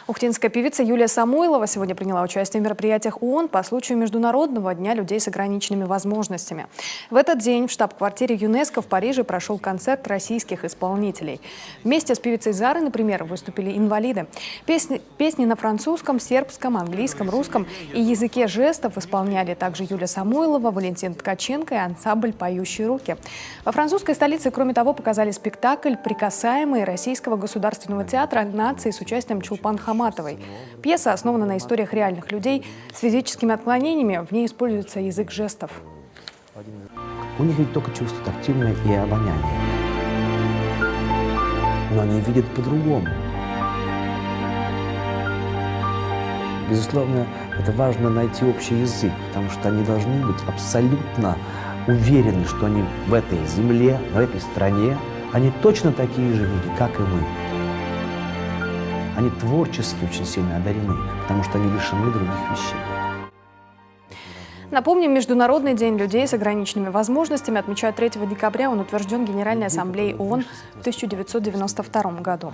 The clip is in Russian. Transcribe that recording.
Ухтинская певица Юлия Самойлова сегодня приняла участие в мероприятиях ООН по случаю Международного дня людей с ограниченными возможностями. В этот день в штаб-квартире ЮНЕСКО в Париже прошел концерт российских исполнителей. Вместе с певицей Зарой, например, выступили инвалиды. Песни на французском, сербском, английском, русском и языке жестов исполняли также Юлия Самойлова, Валентин Ткаченко и ансамбль «Поющие руки». Во французской столице, кроме того, показали спектакль «Прикасаемые» Российского государственного театра нации с участием Чулпан Хаматовой. Пьеса основана на историях реальных людей с физическими отклонениями. В ней используется язык жестов. У них ведь только чувство тактильное и обоняние. Но они видят по-другому. Безусловно, это важно найти общий язык, потому что они должны быть абсолютно уверены, что они в этой земле, в этой стране, они точно такие же люди, как и мы. Они творчески очень сильно одарены, потому что они лишены других вещей. Напомним, Международный день людей с ограниченными возможностями отмечают 3 декабря. Он утвержден Генеральной Ассамблеей ООН в 1992 году.